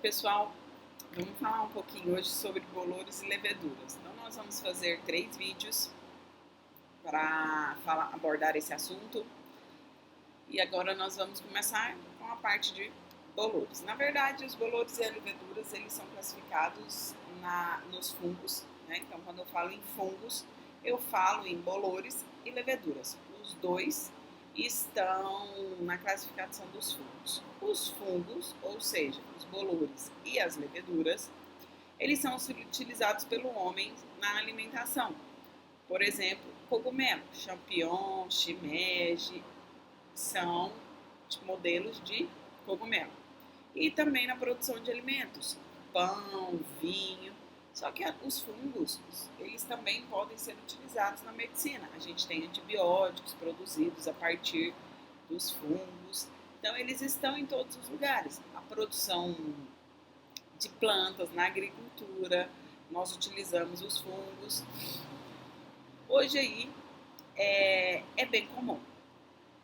Pessoal, vamos falar um pouquinho hoje sobre bolores e leveduras. Então nós vamos fazer 3 vídeos para abordar esse assunto. E agora nós vamos começar com a parte de bolores. Na verdade, os bolores e as leveduras, eles são classificados nos fungos, né? Então quando eu falo em fungos, eu falo em bolores e leveduras. Os dois estão na classificação dos fungos. Os fungos, ou seja, os bolores e as leveduras, eles são utilizados pelo homem na alimentação. Por exemplo, cogumelo, champignon, shimeji, são modelos de cogumelo. E também na produção de alimentos, pão, vinho. Só que os fungos, eles também podem ser utilizados na medicina. A gente tem antibióticos produzidos a partir dos fungos. Então, eles estão em todos os lugares. A produção de plantas na agricultura, nós utilizamos os fungos. Hoje aí é bem comum.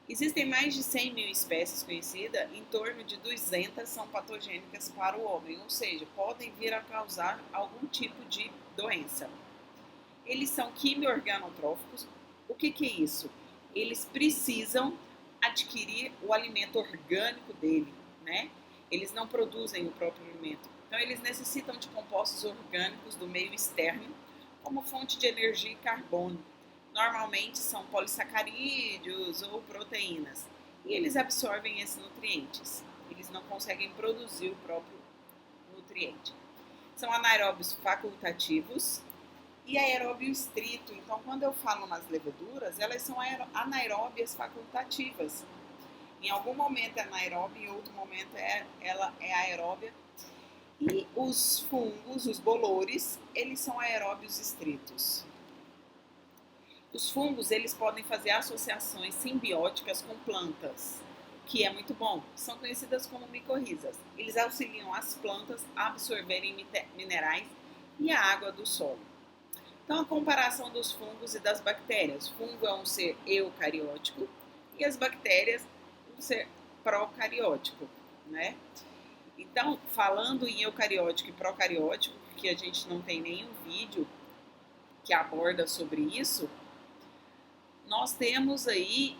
Existem mais de 100 mil espécies conhecidas, em torno de 200 são patogênicas para o homem, ou seja, podem vir a causar algum tipo de doença. Eles são quimio-organotróficos. O que é isso? Eles precisam adquirir o alimento orgânico dele, né? Eles não produzem o próprio alimento. Então, eles necessitam de compostos orgânicos do meio externo, como fonte de energia e carbono. Normalmente são polissacarídeos ou proteínas. E eles absorvem esses nutrientes. Eles não conseguem produzir o próprio nutriente. São anaeróbios facultativos e aeróbio estrito. Então, quando eu falo nas leveduras, elas são anaeróbias facultativas. Em algum momento é anaeróbia, em outro momento ela é aeróbia. E os fungos, os bolores, eles são aeróbios estritos. Os fungos, eles podem fazer associações simbióticas com plantas, que é muito bom. São conhecidas como micorrizas. Eles auxiliam as plantas a absorverem minerais e a água do solo. Então, a comparação dos fungos e das bactérias. O fungo é um ser eucariótico e as bactérias um ser procariótico, né? Então, falando em eucariótico e procariótico, que a gente não tem nenhum vídeo que aborda sobre isso, nós temos aí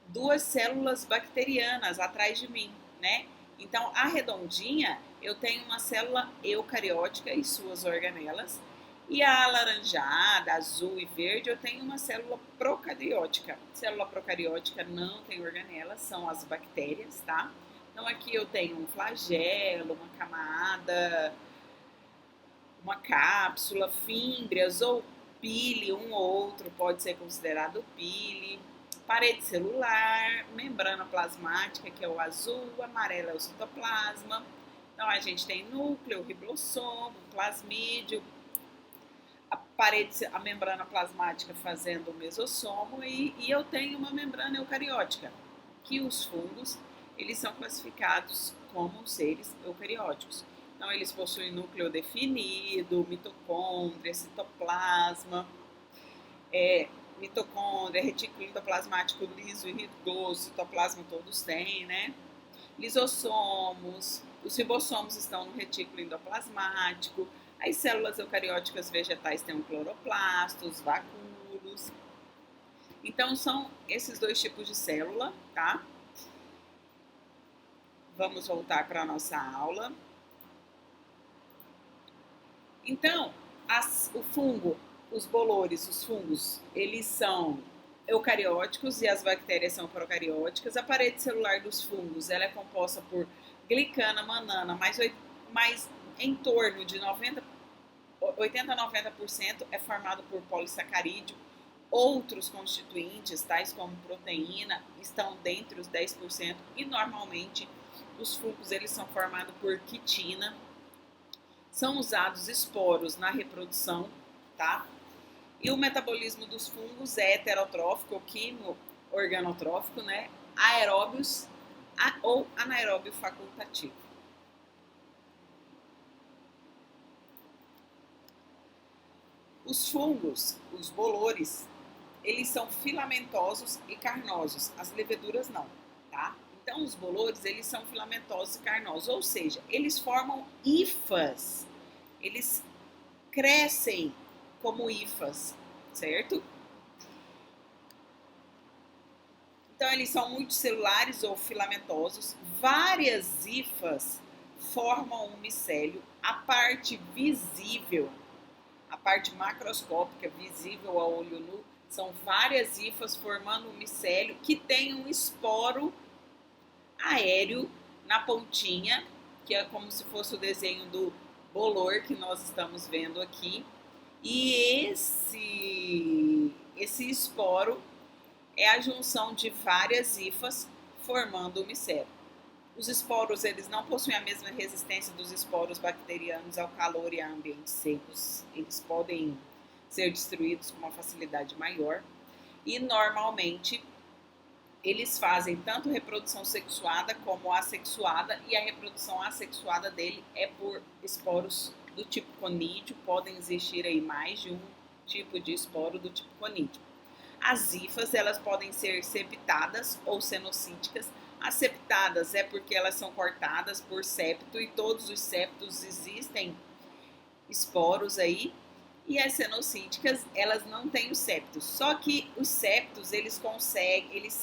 2 células bacterianas atrás de mim, né? Então, a redondinha, eu tenho uma célula eucariótica e suas organelas, e a alaranjada, azul e verde, eu tenho uma célula procariótica. Célula procariótica não tem organelas, são as bactérias, tá? Então, aqui eu tenho um flagelo, uma camada, uma cápsula, fímbrias ou pile, um ou outro pode ser considerado pile, parede celular, membrana plasmática, que é o azul, o amarelo é o citoplasma. Então, a gente tem núcleo, ribossomo, plasmídio, a membrana plasmática fazendo o mesossomo e eu tenho uma membrana eucariótica, que os fungos, eles são classificados como seres eucarióticos. Então, eles possuem núcleo definido, mitocôndria, citoplasma, mitocôndria, retículo endoplasmático liso e rugoso, citoplasma todos têm, né? Lisossomos, os ribossomos estão no retículo endoplasmático, as células eucarióticas vegetais têm um cloroplasto, os vacúolos. Então, são esses 2 tipos de célula, tá? Vamos voltar para a nossa aula. Então, o fungo, os bolores, os fungos, eles são eucarióticos e as bactérias são procarióticas. A parede celular dos fungos, ela é composta por glicana, manana, mas em torno de 80 a 90% é formado por polissacarídeo. Outros constituintes, tais como proteína, estão dentre os 10% e normalmente os fungos, eles são formados por quitina. São usados esporos na reprodução, tá? E o metabolismo dos fungos é heterotrófico ou quimio-organotrófico, né? Aeróbios ou anaeróbio facultativo. Os fungos, os bolores, eles são filamentosos e carnosos. As leveduras não, tá? Então, os bolores, eles são filamentosos e carnosos, ou seja, eles formam hifas, eles crescem como hifas, certo? Então, eles são multicelulares ou filamentosos. Várias hifas formam um micélio. A parte visível, a parte macroscópica, visível a olho nu, são várias hifas formando um micélio que tem um esporo aéreo na pontinha, que é como se fosse o desenho do bolor que nós estamos vendo aqui. E esse esporo é a junção de várias hifas formando o micélio. Os esporos, eles não possuem a mesma resistência dos esporos bacterianos ao calor e a ambientes secos. Eles podem ser destruídos com uma facilidade maior. E, normalmente, eles fazem tanto reprodução sexuada como assexuada. E a reprodução assexuada dele é por esporos do tipo conídeo. Podem existir aí mais de um tipo de esporo do tipo conídeo. As hifas, elas podem ser septadas ou cenocíticas. As septadas é porque elas são cortadas por septo e todos os septos existem esporos aí. E as cenocíticas, elas não têm os septos. Só que os septos, eles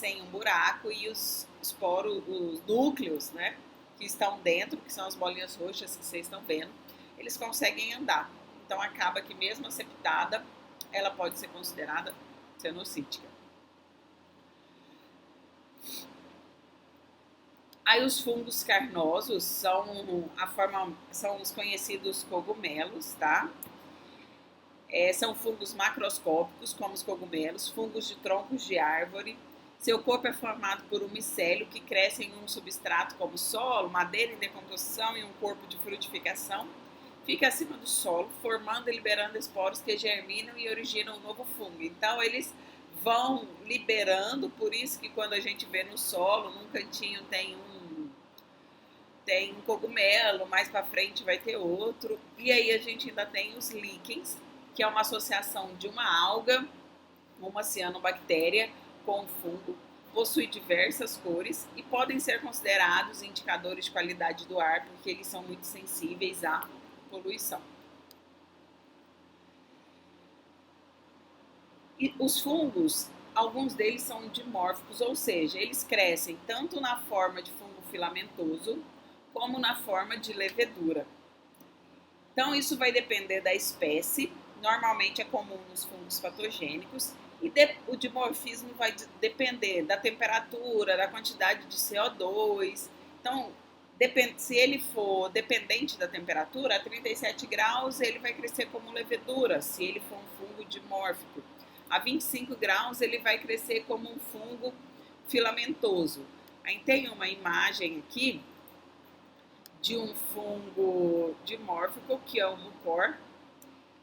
têm um buraco e os esporos, os núcleos, né, que estão dentro, que são as bolinhas roxas que vocês estão vendo, eles conseguem andar. Então acaba que mesmo a septada, ela pode ser considerada cenocítica. Aí os fungos carnosos são os conhecidos cogumelos, tá? São fungos macroscópicos, como os cogumelos, fungos de troncos de árvore. Seu corpo é formado por um micélio que cresce em um substrato como solo, madeira em decomposição e um corpo de frutificação. Fica acima do solo, formando e liberando esporos que germinam e originam um novo fungo. Então, eles vão liberando, por isso que quando a gente vê no solo, num cantinho tem um cogumelo, mais para frente vai ter outro. E aí a gente ainda tem os líquens, que é uma associação de uma alga, uma cianobactéria, com um fungo. Possui diversas cores e podem ser considerados indicadores de qualidade do ar, porque eles são muito sensíveis à poluição. E os fungos, alguns deles são dimórficos, ou seja, eles crescem tanto na forma de fungo filamentoso, como na forma de levedura. Então, isso vai depender da espécie, normalmente é comum nos fungos patogênicos, e o dimorfismo vai depender da temperatura, da quantidade de CO2. Então, se ele for dependente da temperatura, a 37 graus ele vai crescer como levedura, se ele for um fungo dimórfico. A 25 graus ele vai crescer como um fungo filamentoso. Aí tem uma imagem aqui de um fungo dimórfico, que é o mucor,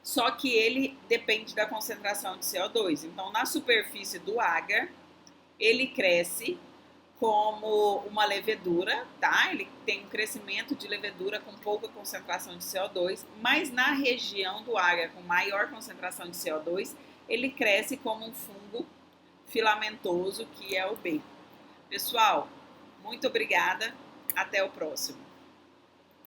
só que ele depende da concentração de CO2. Então, na superfície do agar, ele cresce como uma levedura, tá? Ele tem um crescimento de levedura com pouca concentração de CO2, mas na região do agar com maior concentração de CO2, ele cresce como um fungo filamentoso, que é o B. Pessoal, muito obrigada, até o próximo.